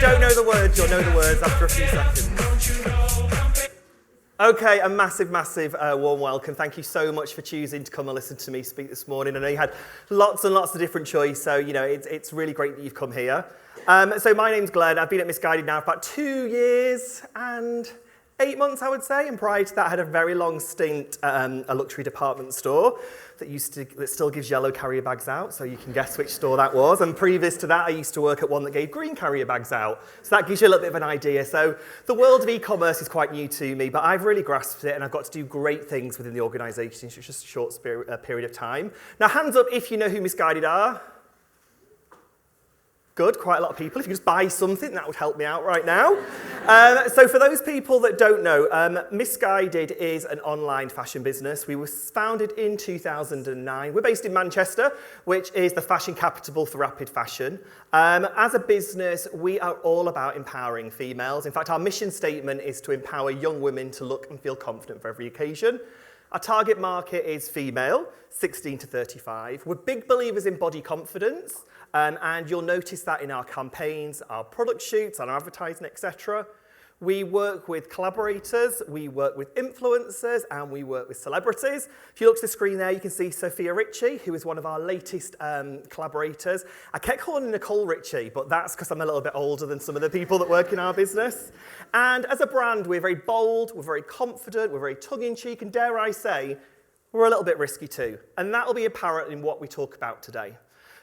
don't know the words, you'll know the words after a few seconds. Okay, a massive, massive warm welcome. Thank you so much for choosing to come and listen to me speak this morning. I know you had lots and lots of different choice, so it's really great that you've come here. So my name's Glenn. I've been at Misguided now for about 2 years and 8 months, I would say. And prior to that, I had a very long stint at a luxury department store that still gives yellow carrier bags out, so you can guess which store that was. And previous to that, I used to work at one that gave green carrier bags out. So that gives you a little bit of an idea. So the world of e-commerce is quite new to me, but I've really grasped it, and I've got to do great things within the organisation in just a short period of time. Now, hands up if you know who Misguided are. Good, quite a lot of people. If you just buy something, that would help me out right now. So for those people that don't know, Misguided is an online fashion business. We were founded in 2009. We're based in Manchester, which is the fashion capital for rapid fashion. As a business, we are all about empowering females. In fact, our mission statement is to empower young women to look and feel confident for every occasion. Our target market is female, 16 to 35. We're big believers in body confidence. And you'll notice that in our campaigns, our product shoots, and our advertising, etc. We work with collaborators, we work with influencers, and we work with celebrities. If you look to the screen there, you can see Sophia Richie, who is one of our latest collaborators. I kept calling her Nicole Richie, but that's because I'm a little bit older than some of the people that work in our business. And as a brand, we're very bold, we're very confident, we're very tongue-in-cheek, and dare I say, we're a little bit risky too. And that will be apparent in what we talk about today.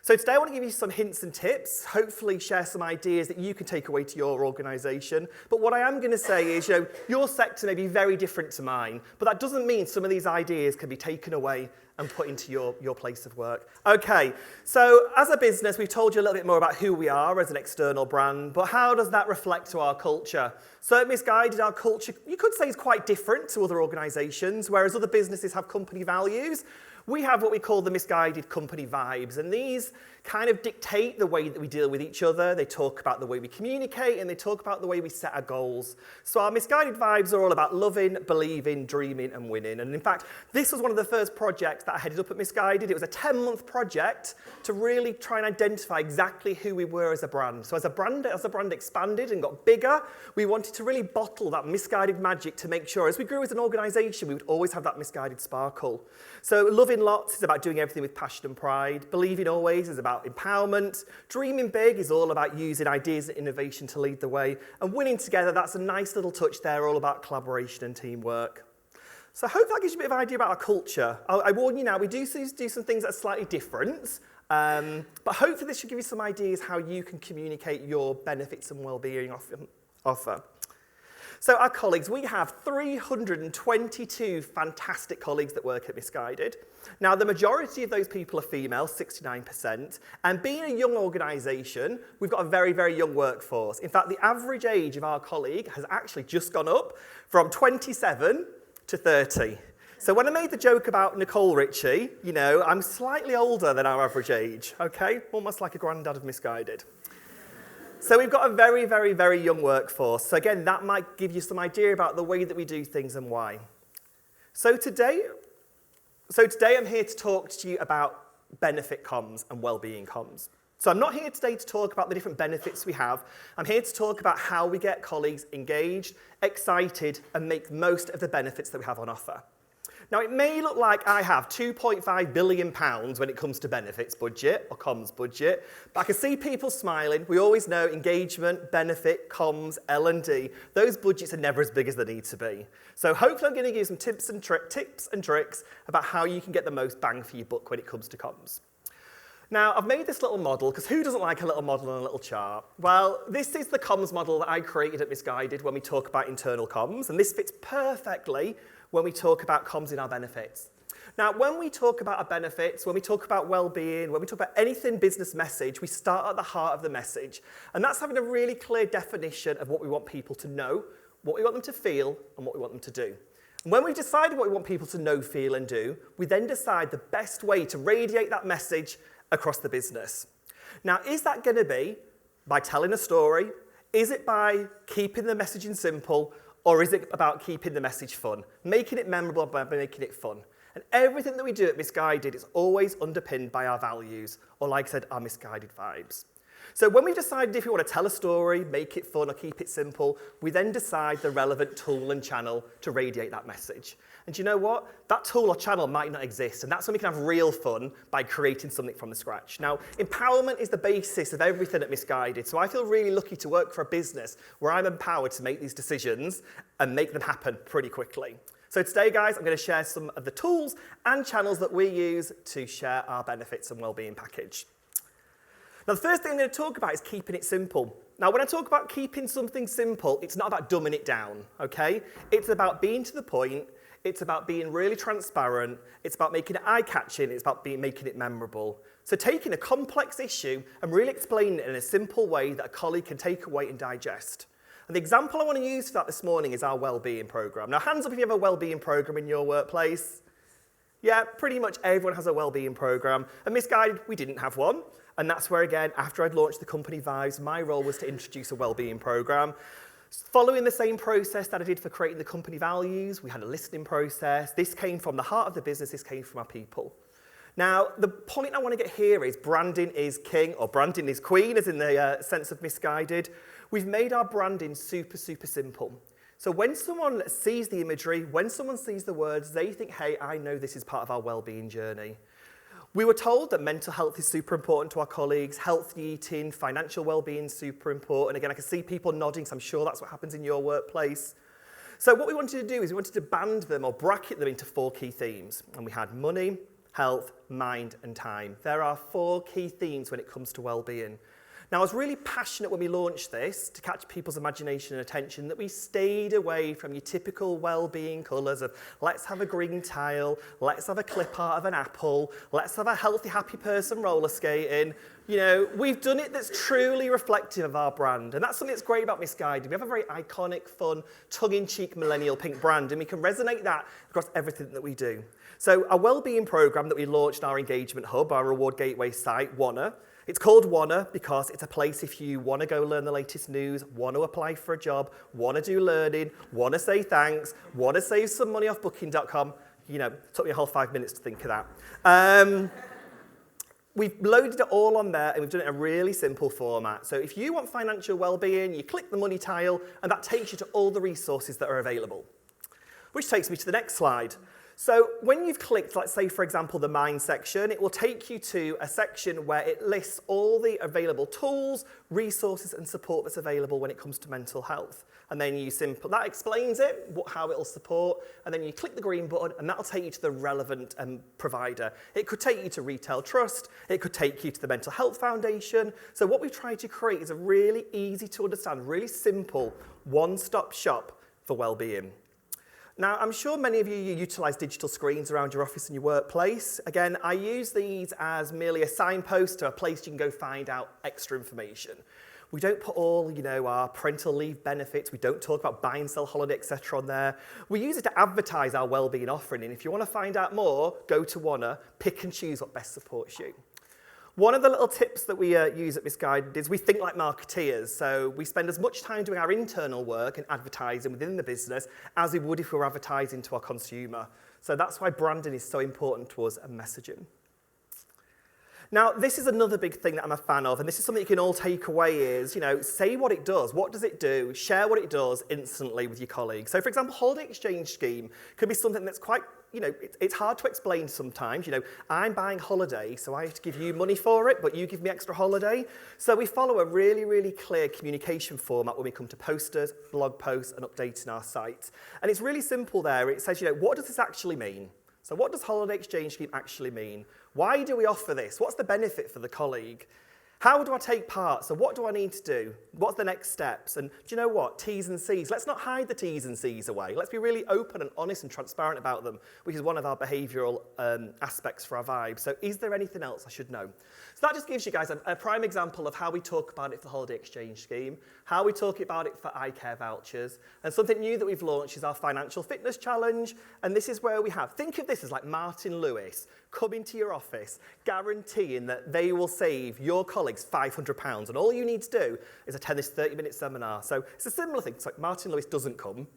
So today I want to give you some hints and tips, hopefully share some ideas that you can take away to your organisation. But what I am going to say is, your sector may be very different to mine, but that doesn't mean some of these ideas can be taken away and put into your place of work. Okay, so as a business, we've told you a little bit more about who we are as an external brand, but how does that reflect to our culture? So at Misguided, our culture, you could say, is quite different to other organisations, whereas other businesses have company values. We have what we call the Misguided company vibes, and these kind of dictate the way that we deal with each other. They talk about the way we communicate, and they talk about the way we set our goals. So our Misguided vibes are all about loving, believing, dreaming, and winning. And in fact, this was one of the first projects that I headed up at Misguided. It was a 10-month project to really try and identify exactly who we were as a brand. So as a brand expanded and got bigger, we wanted to really bottle that Misguided magic to make sure as we grew as an organisation, we would always have that Misguided sparkle. So loving lots is about doing everything with passion and pride. Believing always is about empowerment. Dreaming big is all about using ideas and innovation to lead the way. And winning together, that's a nice little touch there, all about collaboration and teamwork. So I hope that gives you a bit of an idea about our culture. I warn you now, we do some things that are slightly different, but hopefully this should give you some ideas how you can communicate your benefits and well-being offer. So our colleagues, we have 322 fantastic colleagues that work at Misguided. Now, the majority of those people are female, 69%, and being a young organisation, we've got a very, very young workforce. In fact, the average age of our colleague has actually just gone up from 27 to 30. So when I made the joke about Nicole Richie, I'm slightly older than our average age, okay? Almost like a granddad of Misguided. So we've got a very, very, very young workforce. So again, that might give you some idea about the way that we do things and why. So today I'm here to talk to you about benefit comms and well-being comms. So I'm not here today to talk about the different benefits we have. I'm here to talk about how we get colleagues engaged, excited, and make the most of the benefits that we have on offer. Now, it may look like I have £2.5 billion when it comes to benefits budget or comms budget, but I can see people smiling. We always know engagement, benefit, comms, L&D, those budgets are never as big as they need to be. So hopefully I'm going to give you some tips and tricks about how you can get the most bang for your buck when it comes to comms. Now, I've made this little model, because who doesn't like a little model and a little chart? Well, this is the comms model that I created at Misguided when we talk about internal comms, and this fits perfectly when we talk about comms in our benefits. Now, when we talk about our benefits, when we talk about well-being, when we talk about anything business message, we start at the heart of the message. And that's having a really clear definition of what we want people to know, what we want them to feel, and what we want them to do. And when we've decided what we want people to know, feel, and do, we then decide the best way to radiate that message across the business. Now, is that going to be by telling a story? Is it by keeping the messaging simple? Or is it about keeping the message fun? Making it memorable by making it fun. And everything that we do at Misguided is always underpinned by our values, or like I said, our Misguided vibes. So when we decided if we want to tell a story, make it fun or keep it simple, we then decide the relevant tool and channel to radiate that message. And do you know what? That tool or channel might not exist, and that's when we can have real fun by creating something from the scratch. Now, empowerment is the basis of everything at Misguided, so I feel really lucky to work for a business where I'm empowered to make these decisions and make them happen pretty quickly. So today, guys, I'm going to share some of the tools and channels that we use to share our benefits and wellbeing package. Now, the first thing I'm going to talk about is keeping it simple. Now, when I talk about keeping something simple, it's not about dumbing it down, okay? It's about being to the point. It's about being really transparent. It's about making it eye-catching. It's about making it memorable. So taking a complex issue and really explaining it in a simple way that a colleague can take away and digest. And the example I want to use for that this morning is our wellbeing program. Now, hands up if you have a wellbeing program in your workplace. Yeah, pretty much everyone has a wellbeing program. At Misguided, we didn't have one. And that's where, again, after I'd launched the company Vibes, my role was to introduce a wellbeing program. Following the same process that I did for creating the company values, we had a listening process. This came from the heart of the business. This came from our people. Now, the point I want to get here is branding is king, or branding is queen, as in the sense of Misguided. We've made our branding super, super simple. So when someone sees the imagery, when someone sees the words, they think, hey, I know this is part of our wellbeing journey. We were told that mental health is super important to our colleagues, healthy eating, financial well-being is super important. Again, I can see people nodding, so I'm sure that's what happens in your workplace. So what we wanted to do is we wanted to band them or bracket them into 4 key themes. And we had money, health, mind, and time. There are 4 key themes when it comes to well-being. Now, I was really passionate when we launched this to catch people's imagination and attention that we stayed away from your typical well-being colours of let's have a green tile, let's have a clip art of an apple, let's have a healthy, happy person roller skating. You know, we've done it that's truly reflective of our brand. And that's something that's great about Misguided. We have a very iconic, fun, tongue-in-cheek millennial pink brand, and we can resonate that across everything that we do. So our wellbeing programme that we launched in our engagement hub, our reward gateway site, Wanna, it's called Wanna because it's a place if you want to go learn the latest news, want to apply for a job, want to do learning, want to say thanks, want to save some money off booking.com. You know, it took me a whole 5 minutes to think of that. We've loaded it all on there and we've done it in a really simple format. So if you want financial well-being, you click the money tile and that takes you to all the resources that are available. Which takes me to the next slide. So when you've clicked, let's say, for example, the Mind section, it will take you to a section where it lists all the available tools, resources, and support that's available when it comes to mental health. And then that explains it, how it'll support, and then you click the green button, and that'll take you to the relevant provider. It could take you to Retail Trust, it could take you to the Mental Health Foundation. So what we've tried to create is a really easy to understand, really simple, one-stop shop for well-being. Now, I'm sure many of you utilise digital screens around your office and your workplace. Again, I use these as merely a signpost to a place you can go find out extra information. We don't put all, our parental leave benefits. We don't talk about buy and sell holiday, etc. on there. We use it to advertise our wellbeing offering. And if you want to find out more, go to Wanna, pick and choose what best supports you. One of the little tips that we use at Misguided is we think like marketeers. So we spend as much time doing our internal work and advertising within the business as we would if we were advertising to our consumer. So that's why branding is so important to us and messaging. Now, this is another big thing that I'm a fan of, and this is something you can all take away is, say what it does. What does it do? Share what it does instantly with your colleagues. So, for example, holiday exchange scheme could be something that's quite, it's hard to explain sometimes. I'm buying holiday, so I have to give you money for it, but you give me extra holiday. So we follow a really, really clear communication format when we come to posters, blog posts, and updating our site. And it's really simple there. It says, what does this actually mean? So what does holiday exchange scheme actually mean? Why do we offer this? What's the benefit for the colleague? How do I take part? So what do I need to do? What's the next steps? And do you know what? T's and C's. Let's not hide the T's and C's away. Let's be really open and honest and transparent about them, which is one of our behavioural aspects for our vibe. So is there anything else I should know? So that just gives you guys a prime example of how we talk about it for the holiday exchange scheme, how we talk about it for eye care vouchers, and something new that we've launched is our financial fitness challenge. And this is where we think of this as like Martin Lewis coming to your office, guaranteeing that they will save your colleagues £500, and all you need to do is attend this 30-minute seminar. So it's a similar thing. It's like Martin Lewis doesn't come.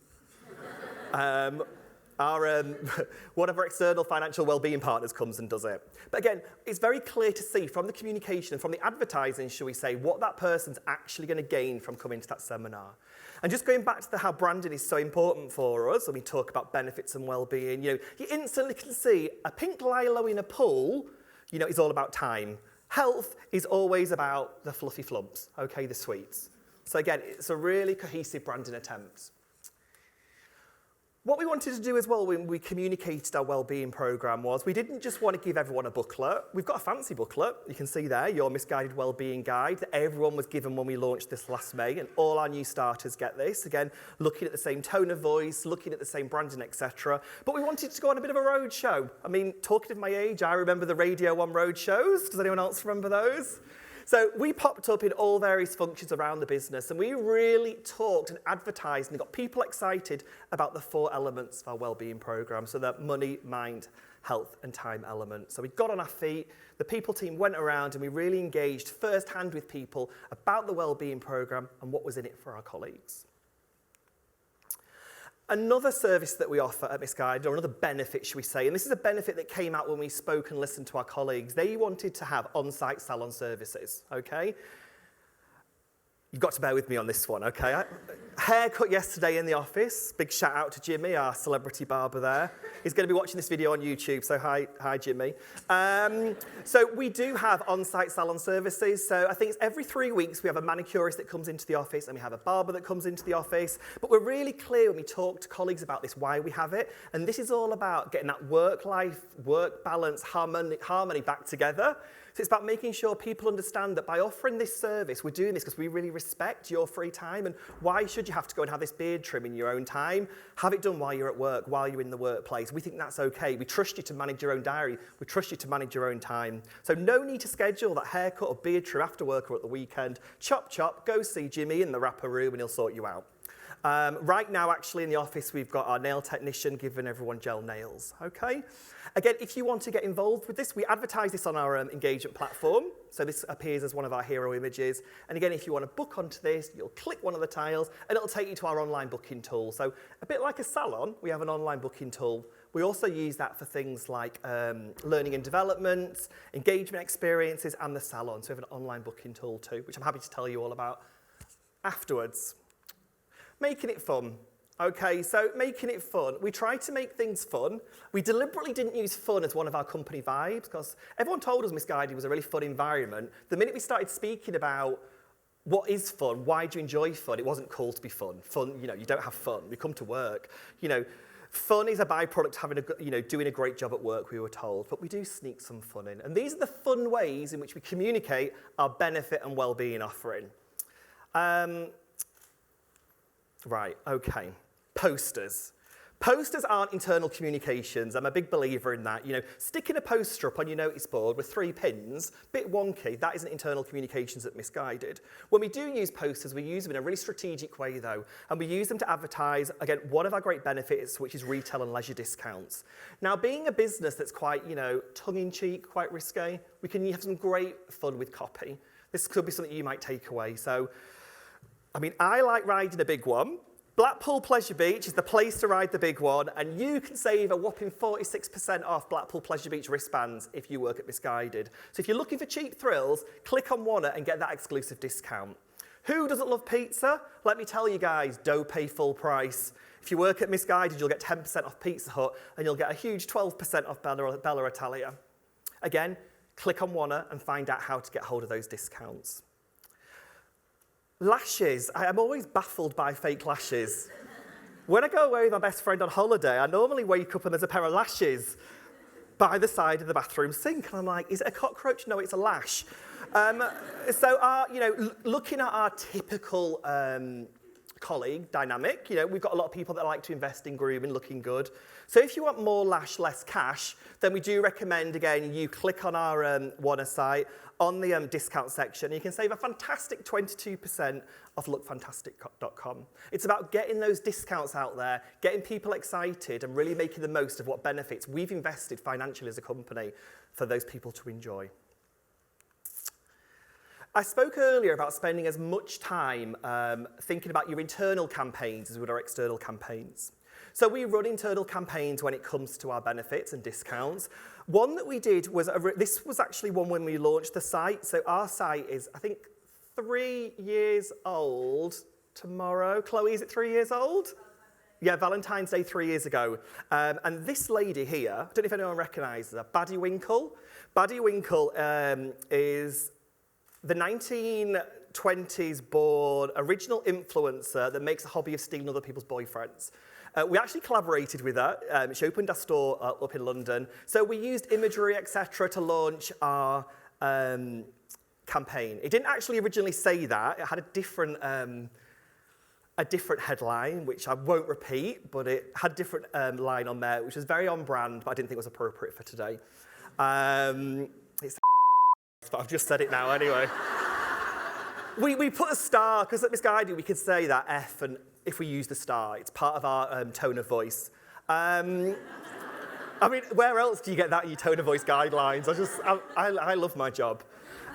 One of our external financial wellbeing partners comes and does it. But again, it's very clear to see from the communication and from the advertising, shall we say, what that person's actually going to gain from coming to that seminar. And just going back to how branding is so important for us, when we talk about benefits and wellbeing, you instantly can see a pink lilo in a pool, is all about time. Health is always about the fluffy flumps, okay, the sweets. So again, it's a really cohesive branding attempt. What we wanted to do as well when we communicated our wellbeing programme was we didn't just want to give everyone a booklet. We've got a fancy booklet, you can see there, your Misguided Wellbeing Guide, that everyone was given when we launched this last May, and all our new starters get this. Again, looking at the same tone of voice, looking at the same branding, etc. But we wanted to go on a bit of a road show. I mean, talking of my age, I remember the Radio 1 road shows. Does anyone else remember those? So we popped up in all various functions around the business, and we really talked and advertised and got people excited about the 4 elements of our wellbeing programme, so that money, mind, health and time element. So we got on our feet, the people team went around and we really engaged firsthand with people about the wellbeing programme and what was in it for our colleagues. Another service that we offer at Misguided, or another benefit, should we say, and this is a benefit that came out when we spoke and listened to our colleagues. They wanted to have on-site salon services, okay? You've got to bear with me on this one, okay? Haircut yesterday in the office. Big shout out to Jimmy, our celebrity barber there. He's going to be watching this video on YouTube, so hi Jimmy. So we do have on-site salon services. So I think it's every 3 weeks we have a manicurist that comes into the office and we have a barber that comes into the office. But we're really clear when we talk to colleagues about this, why we have it. And this is all about getting that work-life, work balance, harmony back together. So it's about making sure people understand that by offering this service, we're doing this because we really respect your free time. And why should you have to go and have this beard trim in your own time? Have it done while you're at work, while you're in the workplace. We think that's okay. We trust you to manage your own diary. We trust you to manage your own time. So no need to schedule that haircut or beard trim after work or at the weekend. Chop, chop, go see Jimmy in the wrapper room and he'll sort you out. Right now, actually, in the office, we've got our nail technician giving everyone gel nails, okay? Again, if you want to get involved with this, we advertise this on our engagement platform. So this appears as one of our hero images. And again, if you want to book onto this, you'll click one of the tiles and it'll take you to our online booking tool. So a bit like a salon, we have an online booking tool. We also use that for things like learning and development, engagement experiences, and the salon. So we have an online booking tool too, which I'm happy to tell you all about afterwards. Making it fun. Okay, so making it fun. We tried to make things fun. We deliberately didn't use fun as one of our company vibes because everyone told us Misguided was a really fun environment. The minute we started speaking about what is fun, why do you enjoy fun, it wasn't cool to be fun. Fun, you don't have fun. We come to work. Fun is a byproduct of having doing a great job at work, we were told, but we do sneak some fun in. And these are the fun ways in which we communicate our benefit and well-being offering. Right, okay. Posters. Posters aren't internal communications. I'm a big believer in that. Sticking a poster up on your notice board with 3 pins, bit wonky, that isn't internal communications at Misguided. When we do use posters, we use them in a really strategic way though, and we use them to advertise, again, one of our great benefits, which is retail and leisure discounts. Now, being a business that's quite, tongue-in-cheek, quite risque, we can have some great fun with copy. This could be something you might take away. So, I like riding a big one. Blackpool Pleasure Beach is the place to ride the big one, and you can save a whopping 46% off Blackpool Pleasure Beach wristbands if you work at Misguided. So if you're looking for cheap thrills, click on Wanna and get that exclusive discount. Who doesn't love pizza? Let me tell you guys, don't pay full price. If you work at Misguided, you'll get 10% off Pizza Hut, and you'll get a huge 12% off Bella Italia. Again, click on Wanna and find out how to get hold of those discounts. Lashes. I'm always baffled by fake lashes. When I go away with my best friend on holiday, I normally wake up and there's a pair of lashes by the side of the bathroom sink. And I'm like, is it a cockroach? No, it's a lash. Looking at our typical colleague dynamic, we've got a lot of people that like to invest in grooming, looking good. So if you want more lash, less cash, then we do recommend, again, you click on our Wanna site, on the discount section, you can save a fantastic 22% off lookfantastic.com. It's about getting those discounts out there, getting people excited, and really making the most of what benefits we've invested financially as a company for those people to enjoy. I spoke earlier about spending as much time thinking about your internal campaigns as with our external campaigns. So we run internal campaigns when it comes to our benefits and discounts. One that we did was, this was actually one when we launched the site. So our site is, I think, 3 years old tomorrow. Chloe, is it 3 years old? Yeah, Valentine's Day 3 years ago. And this lady here, I don't know if anyone recognises her, Baddie Winkle. Baddie Winkle is the 1920s born original influencer that makes a hobby of stealing other people's boyfriends. We actually collaborated with her. She opened a store up in London. So we used imagery, etc., to launch our campaign. It didn't actually originally say that. It had a different headline, which I won't repeat, but it had a different line on there, which was very on brand, but I didn't think was appropriate for today. It's but I've just said it now anyway. we put a star, because at Misguided we could say that F, and if we use the star, it's part of our tone of voice. I mean, where else do you get that in your tone of voice guidelines? I love my job.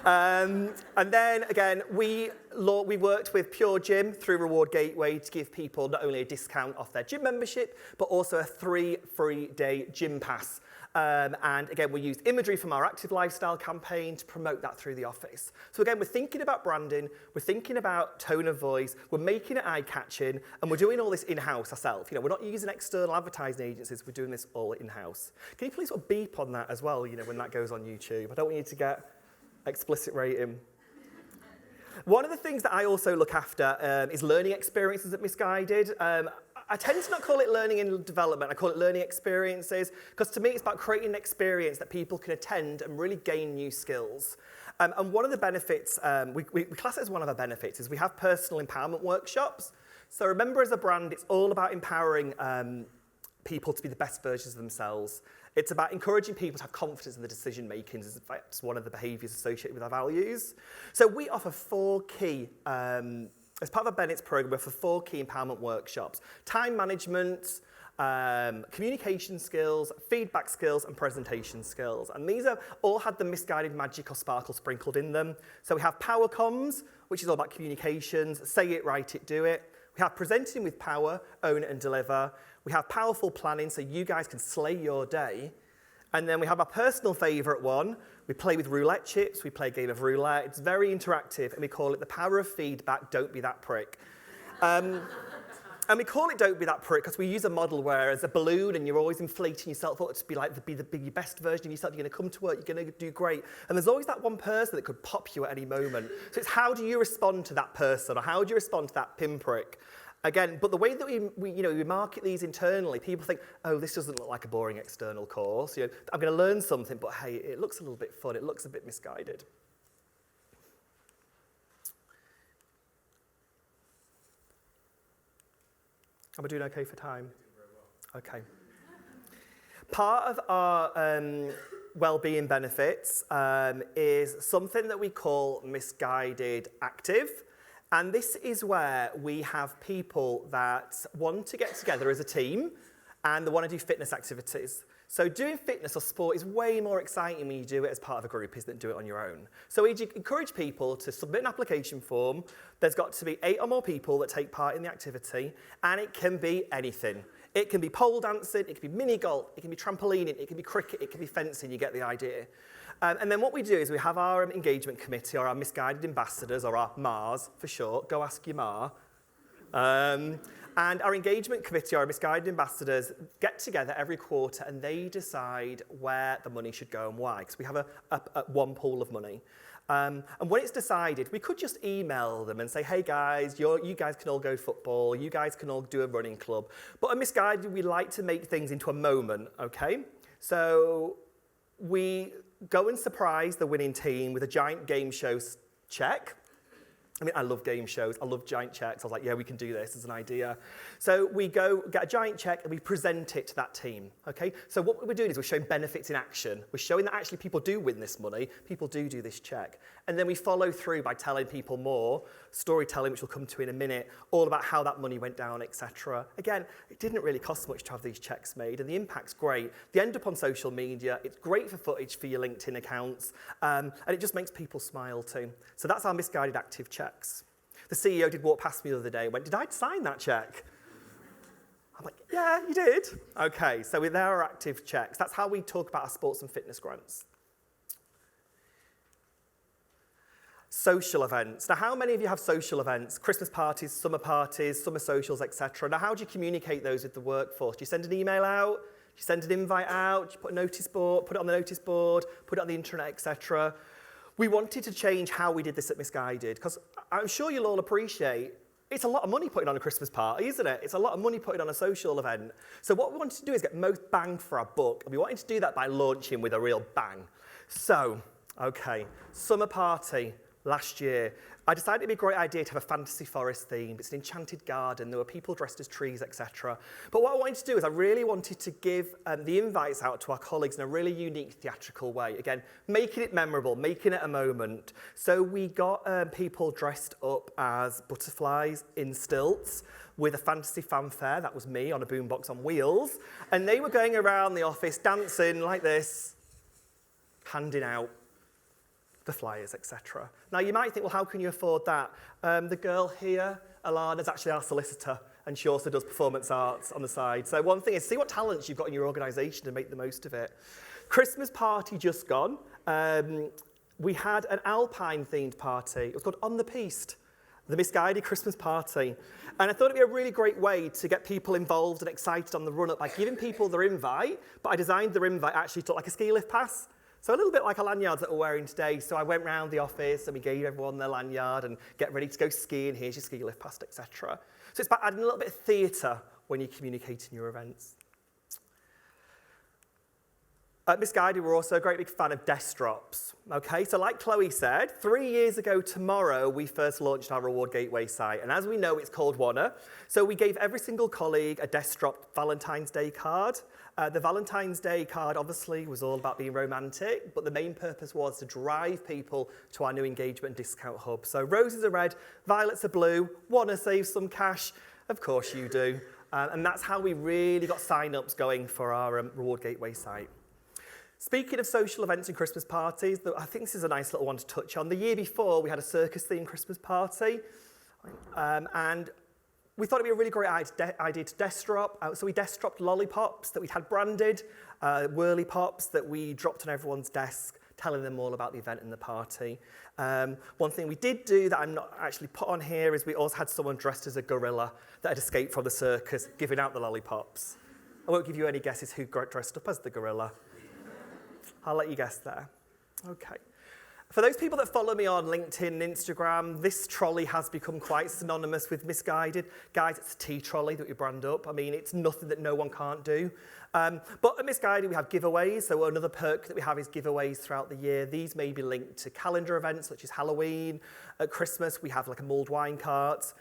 And then, again, we worked with Pure Gym through Reward Gateway to give people not only a discount off their gym membership, but also a 3 free-day gym pass. And again, we used imagery from our active lifestyle campaign to promote that through the office. So again, we're thinking about branding, we're thinking about tone of voice, we're making it eye-catching, and we're doing all this in-house ourselves. You know, we're not using external advertising agencies, we're doing this all in-house. Can you please sort of beep on that as well, you know, when that goes on YouTube? I don't want you to get explicit rating. One of the things that I also look after is learning experiences at Misguided. I tend to not call it learning and development, I call it learning experiences, because to me it's about creating an experience that people can attend and really gain new skills. And one of the benefits, we class it as one of our benefits, is we have personal empowerment workshops. So remember, as a brand, it's all about empowering people to be the best versions of themselves. It's about encouraging people to have confidence in the decision making. It's one of the behaviours associated with our values. So we offer 4 key, as part of our Bennett's programme, we offer 4 key empowerment workshops: time management, communication skills, feedback skills, and presentation skills. And these are all had the Misguided magic or sparkle sprinkled in them. So we have power comms, which is all about communications, say it, write it, do it. We have presenting with power, own it and deliver. We have powerful planning, so you guys can slay your day. And then we have our personal favourite one. We play with roulette chips, we play a game of roulette. It's very interactive, and we call it the power of feedback, don't be that prick. And we call it don't be that prick because we use a model where as a balloon and you're always inflating yourself up to be like be your best version of yourself. You're going to come to work, you're going to do great. And there's always that one person that could pop you at any moment. So it's how do you respond to that person, or how do you respond to that pinprick? Again, but the way that we market these internally, people think, oh, this doesn't look like a boring external course. You know, I'm going to learn something, but hey, it looks a little bit fun. It looks a bit misguided. Am I doing okay for time? Okay. Part of our wellbeing benefits is something that we call Misguided Active. And this is where we have people that want to get together as a team and they want to do fitness activities. So doing fitness or sport is way more exciting when you do it as part of a group than do it on your own. So we encourage people to submit an application form. There's got to be 8 or more people that take part in the activity, and it can be anything. It can be pole dancing, it can be mini golf, it can be trampolining, it can be cricket, it can be fencing, you get the idea. And then what we do is we have our engagement committee, or our Misguided ambassadors, or our MARs for short. Go ask your MAR. And our engagement committee, our Misguided ambassadors, get together every quarter and they decide where the money should go and why, because we have a one pool of money. And when it's decided, we could just email them and say, hey guys, you guys can all go football, you guys can all do a running club. But at Misguided, we like to make things into a moment, okay? So we go and surprise the winning team with a giant game show check. I mean, I love game shows. I love giant checks. I was like, yeah, we can do this as an idea. So we go get a giant check and we present it to that team, okay? So what we're doing is we're showing benefits in action. We're showing that actually people do win this money. People do this check. And then we follow through by telling people more, storytelling, which we'll come to in a minute, all about how that money went down, etc. Again, it didn't really cost much to have these checks made, and the impact's great. They end up on social media. It's great for footage for your LinkedIn accounts, and it just makes people smile too. So that's our Misguided Active checks. The CEO did walk past me the other day and went, did I sign that check? I'm like, yeah, you did. Okay, so there are active checks. That's how we talk about our sports and fitness grants. Social events. Now, how many of you have social events? Christmas parties, summer socials, etc. Now, how do you communicate those with the workforce? Do you send an email out? Do you send an invite out? Do you put a notice board, put it on the notice board, put it on the internet, etc.? We wanted to change how we did this at Misguided, because I'm sure you'll all appreciate it's a lot of money putting on a Christmas party, isn't it? It's a lot of money putting on a social event. So what we wanted to do is get most bang for our buck, and we wanted to do that by launching with a real bang. So, okay, summer party. Last year, I decided it'd be a great idea to have a fantasy forest theme. It's an enchanted garden. There were people dressed as trees, etc. But what I wanted to do is I really wanted to give the invites out to our colleagues in a really unique theatrical way. Again, making it memorable, making it a moment. So we got people dressed up as butterflies in stilts with a fantasy fanfare. That was me on a boombox on wheels. And they were going around the office dancing like this, handing out the flyers, etc. Now, you might think, well, how can you afford that? The girl here, Alana, is actually our solicitor, and she also does performance arts on the side. So one thing is, see what talents you've got in your organisation and make the most of it. Christmas party just gone. We had an Alpine-themed party. It was called On the Piste, the Misguided Christmas party. And I thought it'd be a really great way to get people involved and excited on the run-up by giving people their invite, but I designed their invite actually to look like a ski lift pass. So a little bit like a lanyard that we're wearing today. So I went round the office and we gave everyone their lanyard and get ready to go skiing. Here's your ski lift pass, etc. So it's about adding a little bit of theatre when you're communicating your events. At Misguided, we're also a great big fan of desk drops. Okay, so like Chloe said, 3 years ago tomorrow, we first launched our Reward Gateway site. And as we know, it's called Wanna. So we gave every single colleague a desk drop Valentine's Day card. The Valentine's Day card obviously was all about being romantic, but the main purpose was to drive people to our new engagement and discount hub. So roses are red, violets are blue, wanna save some cash? Of course you do. And that's how we really got sign-ups going for our Reward Gateway site. Speaking of social events and Christmas parties, I think this is a nice little one to touch on. The year before, we had a circus-themed Christmas party, and we thought it'd be a really great idea to desk drop. So we desk dropped lollipops that we had branded, whirly pops that we dropped on everyone's desk, telling them all about the event and the party. One thing we did do that I'm not actually put on here is we also had someone dressed as a gorilla that had escaped from the circus, giving out the lollipops. I won't give you any guesses who dressed up as the gorilla. I'll let you guess there. Okay. For those people that follow me on LinkedIn and Instagram, this trolley has become quite synonymous with Misguided. Guys, it's a tea trolley that we brand up. I mean, it's nothing that no one can't do. But at Misguided, we have giveaways. So another perk that we have is giveaways throughout the year. These may be linked to calendar events, such as Halloween. At Christmas, we have like a mulled wine cart.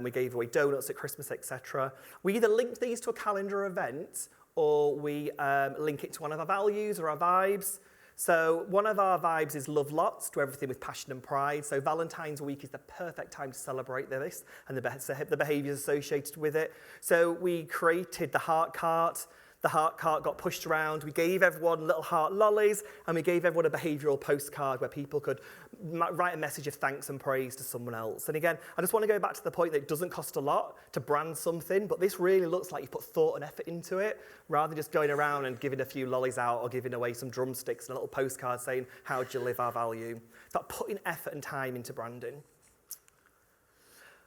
We gave away donuts at Christmas, etc. We either link these to a calendar event or we link it to one of our values or our vibes. So one of our vibes is love lots, do everything with passion and pride. So Valentine's week is the perfect time to celebrate this and the behaviours associated with it. So we created the heart cart. The heart cart got pushed around. We gave everyone little heart lollies, and we gave everyone a behavioural postcard where people could write a message of thanks and praise to someone else. And again, I just want to go back to the point that it doesn't cost a lot to brand something, but this really looks like you put thought and effort into it, rather than just going around and giving a few lollies out or giving away some drumsticks and a little postcard saying, how do you live our value? It's about putting effort and time into branding.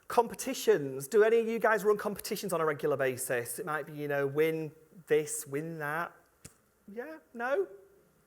Competitions. Do any of you guys run competitions on a regular basis? It might be, win this, win that. Yeah? No?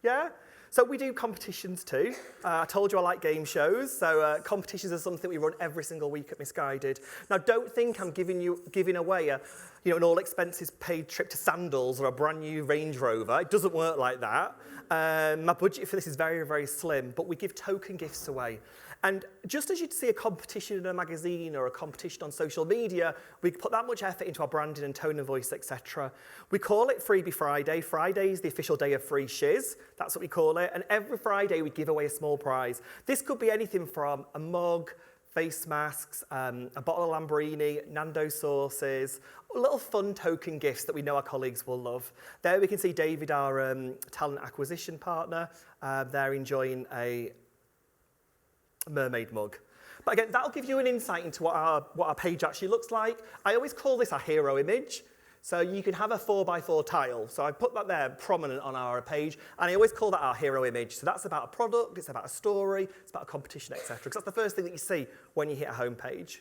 Yeah? So we do competitions too. I told you I like game shows, so competitions are something we run every single week at Misguided. Now, don't think I'm giving away an all-expenses paid trip to Sandals or a brand new Range Rover. It doesn't work like that. My budget for this is very, very slim, but we give token gifts away. And just as you'd see a competition in a magazine or a competition on social media, we put that much effort into our branding and tone of voice, etc. We call it Freebie Friday. Friday is the official day of free shiz. That's what we call it. And every Friday, we give away a small prize. This could be anything from a mug, face masks, a bottle of Lambrini, Nando sauces, little fun token gifts that we know our colleagues will love. There we can see David, our talent acquisition partner. They're enjoying a mermaid mug. But again, that'll give you an insight into what our page actually looks like. I always call this our hero image. So you can have a 4x4 tile. So I put that there prominent on our page, and I always call that our hero image. So that's about a product, it's about a story, it's about a competition, etc. Because that's the first thing that you see when you hit a homepage.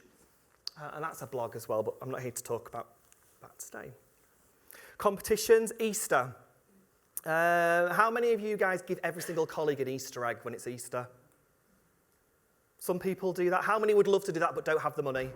And that's a blog as well, but I'm not here to talk about that today. Competitions, Easter. How many of you guys give every single colleague an Easter egg when it's Easter? Some people do that. How many would love to do that but don't have the money?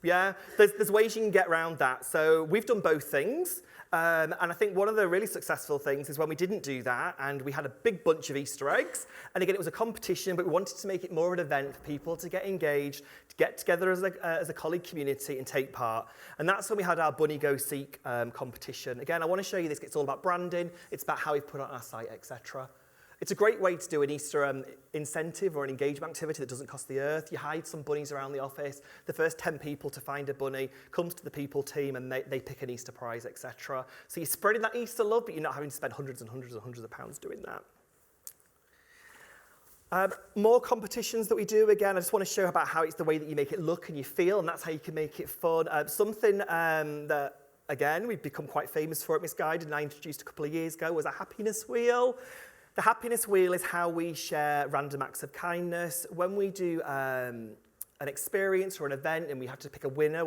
Yeah, there's ways you can get around that. So we've done both things. And I think one of the really successful things is when we didn't do that and we had a big bunch of Easter eggs. And again, it was a competition, but we wanted to make it more of an event for people to get engaged, to get together as a colleague community and take part. And that's when we had our Bunny Go Seek competition. Again, I want to show you this. It's all about branding. It's about how we put it on our site, etc. It's a great way to do an Easter incentive or an engagement activity that doesn't cost the earth. You hide some bunnies around the office. The first 10 people to find a bunny comes to the people team and they pick an Easter prize, etc. So you're spreading that Easter love, but you're not having to spend hundreds and hundreds and hundreds of pounds doing that. More competitions that we do, again, I just want to show about how it's the way that you make it look and you feel, and that's how you can make it fun. Something that, again, we've become quite famous for at Misguided, and I introduced a couple of years ago, was a happiness wheel. The happiness wheel is how we share random acts of kindness. When we do an experience or an event and we have to pick a winner,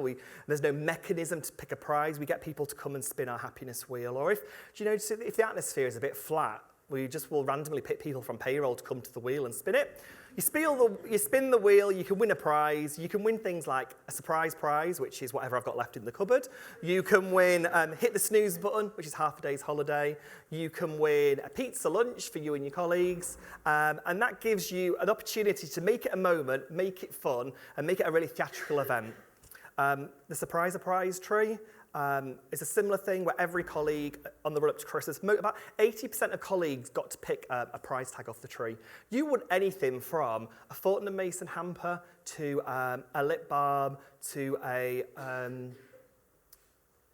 there's no mechanism to pick a prize, we get people to come and spin our happiness wheel. Or if the atmosphere is a bit flat, we just will randomly pick people from payroll to come to the wheel and spin it. You spin the wheel, you can win a prize. You can win things like a surprise prize, which is whatever I've got left in the cupboard. You can win hit the snooze button, which is half a day's holiday. You can win a pizza lunch for you and your colleagues. And that gives you an opportunity to make it a moment, make it fun, and make it a really theatrical event. The surprise a prize tree. It's a similar thing where every colleague on the run-up to Christmas, about 80% of colleagues got to pick a prize tag off the tree. You want anything from a Fortnum & Mason hamper to a lip balm to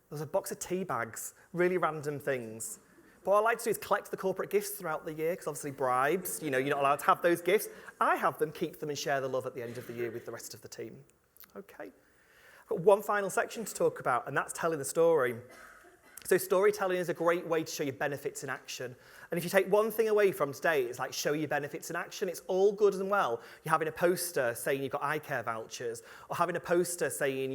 there's a box of tea bags, really random things. But what I like to do is collect the corporate gifts throughout the year, because obviously bribes, you're not allowed to have those gifts. I have them, keep them, and share the love at the end of the year with the rest of the team. Okay. Got one final section to talk about, and that's telling the story. So storytelling is a great way to show your benefits in action. And if you take one thing away from today, it's like show your benefits in action. It's all good and well. You're having a poster saying you've got eye care vouchers, or having a poster saying,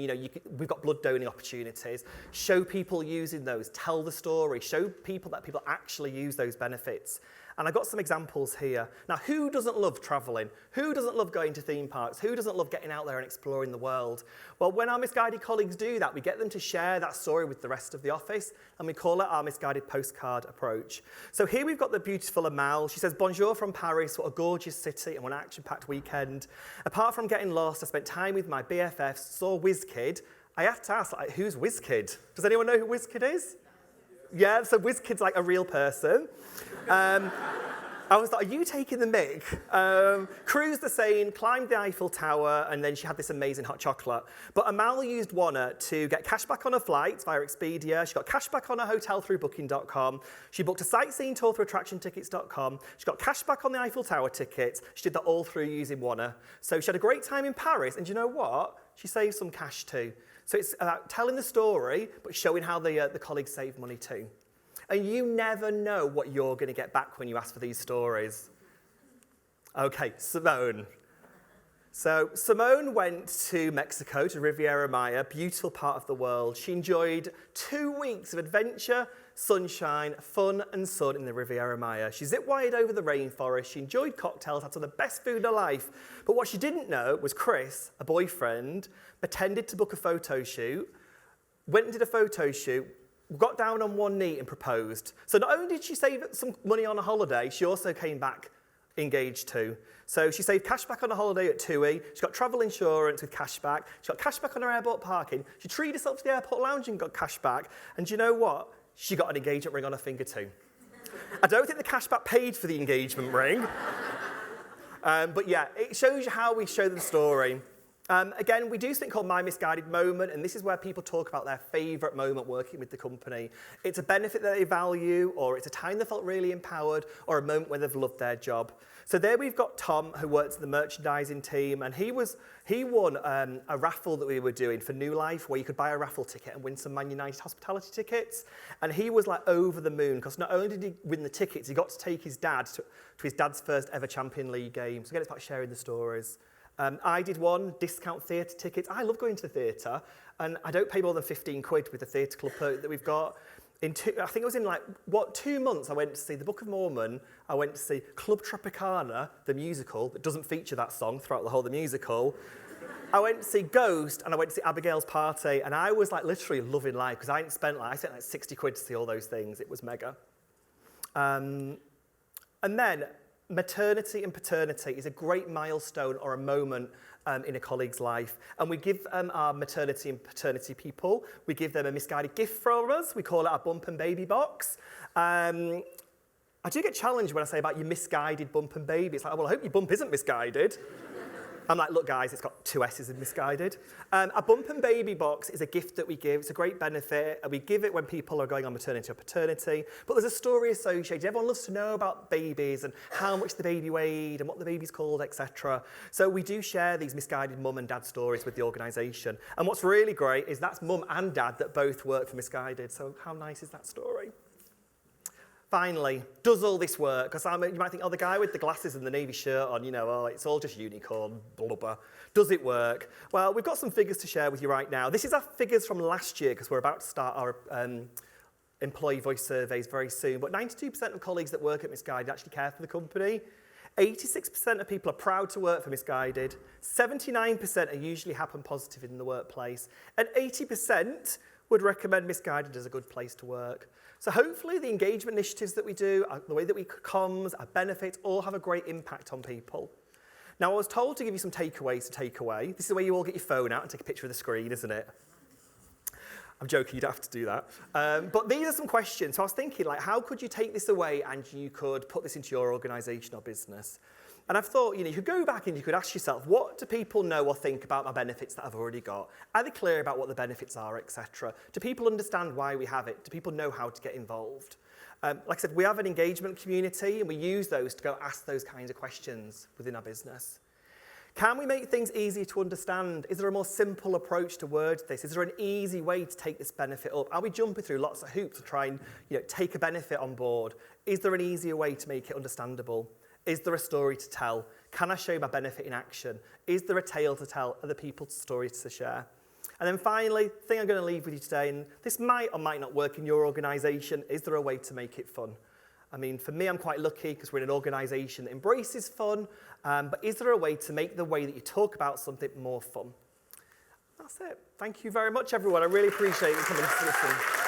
we've got blood donating opportunities. Show people using those. Tell the story. Show people that people actually use those benefits. And I've got some examples here. Now, who doesn't love traveling? Who doesn't love going to theme parks? Who doesn't love getting out there and exploring the world? Well, when our Misguided colleagues do that, we get them to share that story with the rest of the office, and we call it our Misguided postcard approach. So here we've got the beautiful Amal. She says, "Bonjour from Paris, what a gorgeous city and what an action-packed weekend. Apart from getting lost, I spent time with my BFFs, saw WizKid." I have to ask, who's WizKid? Does anyone know who WizKid is? Yeah, so WizKid's like a real person. I was like, are you taking the mic? Cruised the Seine, climbed the Eiffel Tower, and then she had this amazing hot chocolate. But Amal used Wanna to get cash back on her flights via Expedia. She got cash back on her hotel through Booking.com. She booked a sightseeing tour through AttractionTickets.com. She got cash back on the Eiffel Tower tickets. She did that all through using Wanna. So she had a great time in Paris, and you know what? She saved some cash too. So it's about telling the story, but showing how the colleagues save money too. And you never know what you're going to get back when you ask for these stories. Okay, Simone. So Simone went to Mexico, to Riviera Maya, beautiful part of the world. She enjoyed 2 weeks of adventure, sunshine, fun and sun in the Riviera Maya. She zip-wired over the rainforest. She enjoyed cocktails, had some of the best food in her life. But what she didn't know was Chris, a boyfriend, pretended to book a photo shoot, went and did a photo shoot, got down on one knee and proposed. So not only did she save some money on a holiday, she also came back engaged too. So she saved cash back on a holiday at TUI. She got travel insurance with cash back. She got cash back on her airport parking. She treated herself to the airport lounge and got cash back. And do you know what? She got an engagement ring on her finger too. I don't think the cash back paid for the engagement ring. But yeah, it shows you how we show the story. Again, we do something called My Misguided Moment, and this is where people talk about their favourite moment working with the company. It's a benefit that they value, or it's a time they felt really empowered, or a moment where they've loved their job. So there we've got Tom, who works in the merchandising team, and he won a raffle that we were doing for New Life, where you could buy a raffle ticket and win some Man United hospitality tickets. And he was like over the moon, because not only did he win the tickets, he got to take his dad to his dad's first ever Champions League game. So again, it's about sharing the stories. I did one, discount theatre tickets. I love going to the theatre, and I don't pay more than 15 quid with the theatre club that we've got. I think it was in 2 months I went to see the Book of Mormon, I went to see Club Tropicana, the musical, that doesn't feature that song throughout the whole of the musical. I went to see Ghost, and I went to see Abigail's Party, and I was like literally loving life, because I spent like 60 quid to see all those things. It was mega. And then maternity and paternity is a great milestone or a moment in a colleague's life. And we give our maternity and paternity people, we give them a misguided gift from us. We call it our bump and baby box. I do get challenged when I say about your misguided bump and baby. It's like, well, I hope your bump isn't misguided. I'm like, look, guys, it's got 2 S's in misguided. A bump and baby box is a gift that we give. It's a great benefit. We give it when people are going on maternity or paternity. But there's a story associated. Everyone loves to know about babies and how much the baby weighed and what the baby's called, etc. So we do share these misguided mum and dad stories with the organisation. And what's really great is that's mum and dad that both work for Misguided. So how nice is that story? Finally, does all this work? Because you might think, oh, the guy with the glasses and the navy shirt on, oh, it's all just unicorn blubber. Does it work? Well, we've got some figures to share with you right now. This is our figures from last year, because we're about to start our employee voice surveys very soon. But 92% of colleagues that work at Misguided actually care for the company. 86% of people are proud to work for Misguided. 79% are usually happy and positive in the workplace. And 80% would recommend Misguided as a good place to work. So hopefully the engagement initiatives that we do, the way that we comms, our benefits, all have a great impact on people. Now, I was told to give you some takeaways to take away. This is the way you all get your phone out and take a picture of the screen, isn't it? I'm joking, you don't have to do that. But these are some questions. So I was thinking, how could you take this away and you could put this into your organisation or business? And I've thought, you could go back and you could ask yourself, what do people know or think about my benefits that I've already got? Are they clear about what the benefits are, etc.? Do people understand why we have it? Do people know how to get involved? Like I said, we have an engagement community, and we use those to go ask those kinds of questions within our business. Can we make things easier to understand? Is there a more simple approach to word this? Is there an easy way to take this benefit up? Are we jumping through lots of hoops to try and take a benefit on board? Is there an easier way to make it understandable? Is there a story to tell? Can I show my benefit in action? Is there a tale to tell? Are there people's stories to share? And then finally, the thing I'm going to leave with you today, and this might or might not work in your organisation, is there a way to make it fun? I mean, for me, I'm quite lucky because we're in an organisation that embraces fun, but is there a way to make the way that you talk about something more fun? That's it. Thank you very much, everyone. I really appreciate you coming to listen.